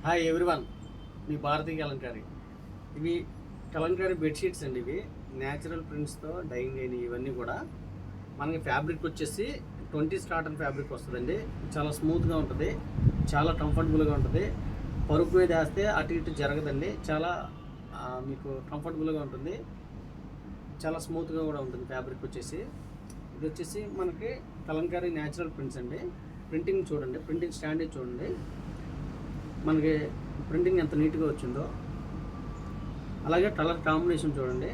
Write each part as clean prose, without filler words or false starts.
Hi everyone, మీ భారతీయ కలంకారీ. ఇవి Kalamkari bedsheets అండి. ఇవి న్యాచురల్ ప్రింట్స్తో డైయింగ్ అయినవి. ఇవన్నీ కూడా మనకి ఫ్యాబ్రిక్ వచ్చేసి 20s కాటన్ ఫ్యాబ్రిక్ వస్తుందండి. చాలా స్మూత్గా ఉంటుంది, చాలా కంఫర్టబుల్గా ఉంటుంది. పరుపు మీద వేస్తే అటు ఇటు జరగదండి. చాలా మీకు కంఫర్టబుల్గా ఉంటుంది, చాలా స్మూత్గా కూడా ఉంటుంది ఫ్యాబ్రిక్ వచ్చేసి. ఇది వచ్చేసి మనకి కలంకారీ న్యాచురల్ ప్రింట్స్ అండి. ప్రింటింగ్ చూడండి, ప్రింటింగ్ స్టాండర్డ్ చూడండి, మనకి ప్రింటింగ్ ఎంత నీట్గా వచ్చిందో. అలాగే కలర్ కాంబినేషన్ చూడండి.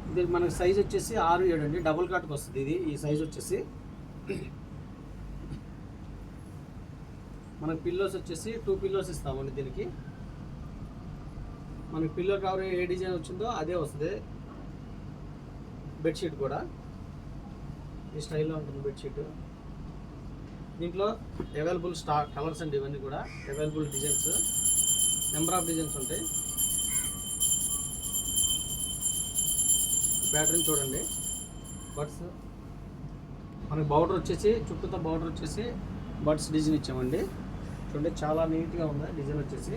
ఇది మనకి సైజ్ వచ్చేసి 6-7 అండి, డబుల్ కాట్కి వస్తుంది ఇది. ఈ సైజ్ వచ్చేసి మనకి పిల్లోస్ వచ్చేసి 2 పిల్లోస్ ఇస్తామండి దీనికి. మనకి పిల్లో కవర్ ఏ డిజైన్ వచ్చిందో అదే వస్తుంది. బెడ్షీట్ కూడా ఈ స్టైల్లో ఉంటుంది బెడ్షీట్. దీంట్లో అవైలబుల్ కలర్స్ అండి, ఇవన్నీ కూడా available designs, number of designs ఉంటాయి. ప్యాటర్న్ చూడండి. బర్డ్స్ మనకి బార్డర్ వచ్చేసి చుట్టూతో బార్డర్ వచ్చేసి బర్డ్స్ డిజైన్ ఇచ్చామండి. చూడండి, చాలా నీట్గా ఉంది డిజైన్ వచ్చేసి.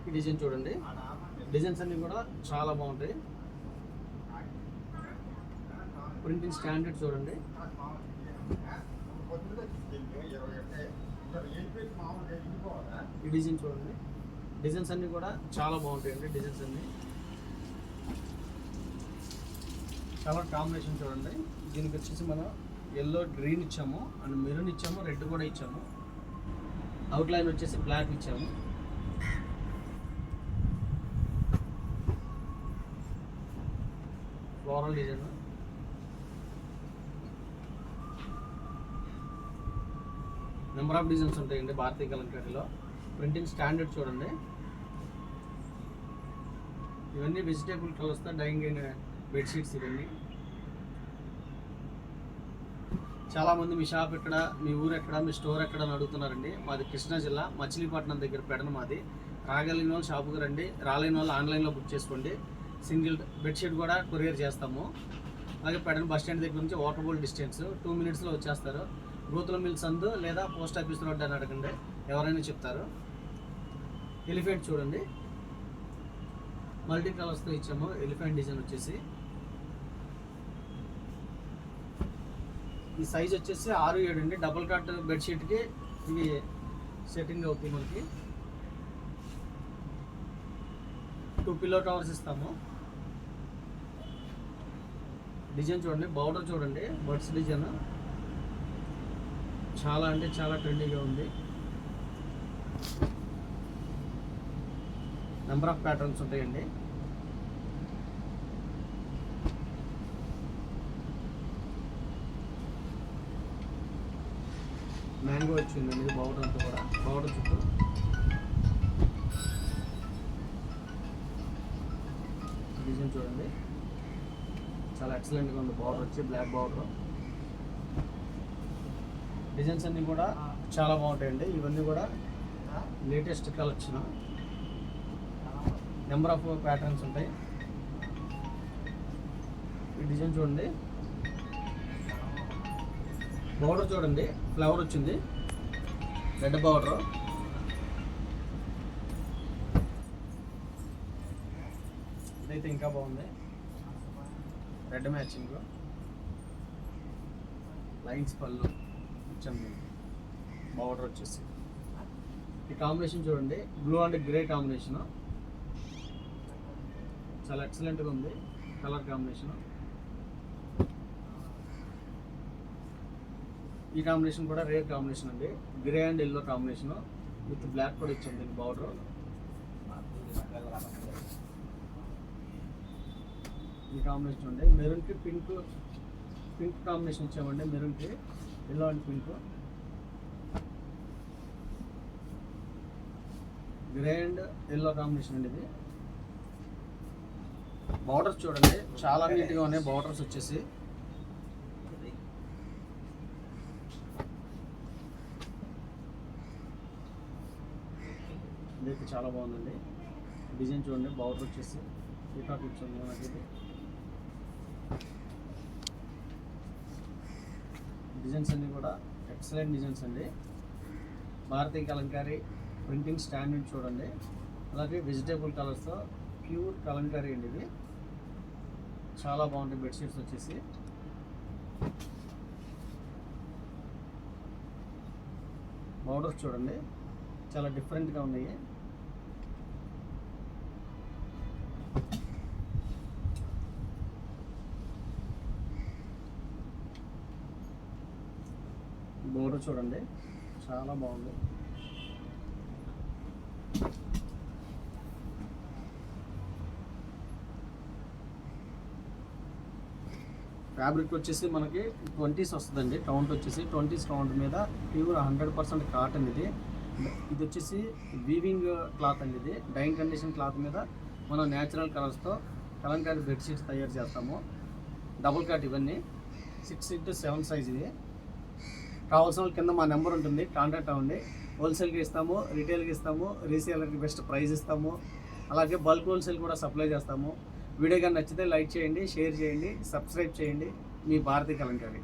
ఈ డిజైన్ చూడండి, డిజైన్స్ అన్నీ కూడా చాలా బాగుంటాయి. ప్రింటింగ్ స్టాండర్డ్ చూడండి. ఈ డిజైన్ చూడండి, డిజైన్స్ అన్నీ కూడా చాలా బాగుంటాయండి. డిజైన్స్ అన్నీ కలర్ కాంబినేషన్ చూడండి. దీనికి వచ్చేసి మనం ఎల్లో గ్రీన్ ఇచ్చాము, అండ్ మెరూన్ ఇచ్చాము, రెడ్ కూడా ఇచ్చాము. అవుట్లైన్ వచ్చేసి బ్లాక్ ఇచ్చాము. Floral design. Number of designs ఉంటాయండి భారతీయ కలంకారీలో. ప్రింటింగ్ స్టాండర్డ్ చూడండి. ఇవన్నీ వెజిటేబుల్ కలర్స్తో డైయింగ్ అయిన బెడ్షీట్స్ ఇవన్నీ. చాలామంది మీ షాప్ ఎక్కడ, మీ ఊరు ఎక్కడ, మీ స్టోర్ ఎక్కడ అని అడుగుతున్నారండి. మాది కృష్ణా జిల్లా మచిలీపట్నం దగ్గర పెడన మాది. రాగలిగిన వాళ్ళు షాపుకి రండి, రాలేని వాళ్ళు ఆన్లైన్లో బుక్ చేసుకోండి. సింగిల్ బెడ్షీట్ కూడా కొరియర్ చేస్తాము. అలాగే పెడన బస్ స్టాండ్ దగ్గర నుంచి వాకబుల్ డిస్టెన్స్, 2 మినిట్స్లో వచ్చేస్తారు. గోతుల మిల్ సందు లేదా పోస్ట్ ఆఫీస్ రోడ్ అని అడగండి, ఎవరైనా చెప్తారు. ఎలిఫెంట్ చూడండి, మల్టీ కలర్స్తో ఇచ్చాము. ఎలిఫెంట్ డిజైన్ వచ్చేసి ఈ సైజ్ వచ్చేసి 6-7 అండి. డబుల్ కాట్ బెడ్షీట్కి ఇవి సెట్టింగ్ అవుతుంది. మనకి 2 పిల్లో కవర్స్ ఇస్తాము. డిజైన్ చూడండి, బార్డర్ చూడండి, బర్డ్స్ డిజైన్ చాలా అంటే చాలా ట్రెండీగా ఉంది. నెంబర్ ఆఫ్ ప్యాటర్న్స్ ఉంటాయండి. మ్యాంగో వచ్చిందండి బార్డర్ అంతా కూడా, బార్డర్ చుట్టూ. డిజైన్ చూడండి, చాలా ఎక్సలెంట్గా ఉంది. బార్డర్ వచ్చి బ్లాక్ బార్డర్. డిజైన్స్ అన్నీ కూడా చాలా బాగుంటాయండి. ఇవన్నీ కూడా latest collection. Number of patterns ఉంటాయి. ఈ డిజైన్ చూడండి, బార్డర్ చూడండి, ఫ్లవర్ వచ్చింది, రెడ్ బార్డర్. ఇదైతే ఇంకా బాగుంది, రెడ్ మ్యాచింగ్, లైన్స్ పళ్ళు ఇచ్చాము. బార్డర్ వచ్చేసి ఈ కాంబినేషన్ చూడండి, బ్లూ అండ్ గ్రే కాంబినేషన్, చాలా ఎక్సలెంట్గా ఉంది కలర్ కాంబినేషన్. ఈ కాంబినేషన్ కూడా రేర్ కాంబినేషన్ అండి, grey and yellow combination with black కూడా ఇచ్చాము దీనికి బార్డర్. ఈ కాంబినేషన్ చూడండి, మెరూన్కి పింక్ కాంబినేషన్ ఇచ్చామండి. మెరూన్కి yellow and pink, grey and yellow combination అండి ఇది. బార్డర్స్ చూడండి, చాలా నీట్గా ఉన్నాయి బార్డర్స్ వచ్చేసి. ఇదైతే చాలా బాగుందండి. డిజైన్ చూడండి, బార్డర్ వచ్చేసి పీకాక్ ఇచ్చాము మనకి. డిజైన్స్ అన్నీ కూడా ఎక్సలెంట్ డిజైన్స్ అండి. భారతీ కలంకారీ ప్రింటింగ్ స్టాండర్డ్ చూడండి. అలాగే వెజిటేబుల్ కలర్స్తో ప్యూర్ కలంకారీ అండి. ఇవి చాలా బాగుంటాయి బెడ్షీట్స్ వచ్చేసి. బోర్డర్స్ చూడండి చాలా డిఫరెంట్గా ఉన్నాయి. బోర్డర్ చూడండి చాలా బాగుంది. ఫ్యాబ్రిక్ వచ్చేసి మనకి 20s వస్తుందండి. కౌంట్ వచ్చేసి 20s కౌంట్ మీద ప్యూర్ 100% కాటన్. ఇది వచ్చేసి వీవింగ్ క్లాత్ అండి. ఇది డైయింగ్ కండిషన్ క్లాత్ మీద మనం న్యాచురల్ కలర్స్తో కలంకారీ బెడ్షీట్స్ తయారు చేస్తాము. డబుల్ కాట్ ఇవన్నీ 6x7 సైజ్. ఇది కావాల్సిన వాళ్ళు కింద మా నెంబర్ ఉంటుంది, కాంటాక్ట్ అవ్వండి. హోల్సేల్కి ఇస్తాము, రీటైల్కి ఇస్తాము, రీసేలర్కి బెస్ట్ ప్రైస్ ఇస్తాము. అలాగే బల్క్ హోల్సేల్ కూడా సప్లై చేస్తాము. వీడియో కానీ నచ్చితే లైక్ చేయండి, షేర్ చేయండి, సబ్స్క్రైబ్ చేయండి. మీ భారతీ కలంకారీ.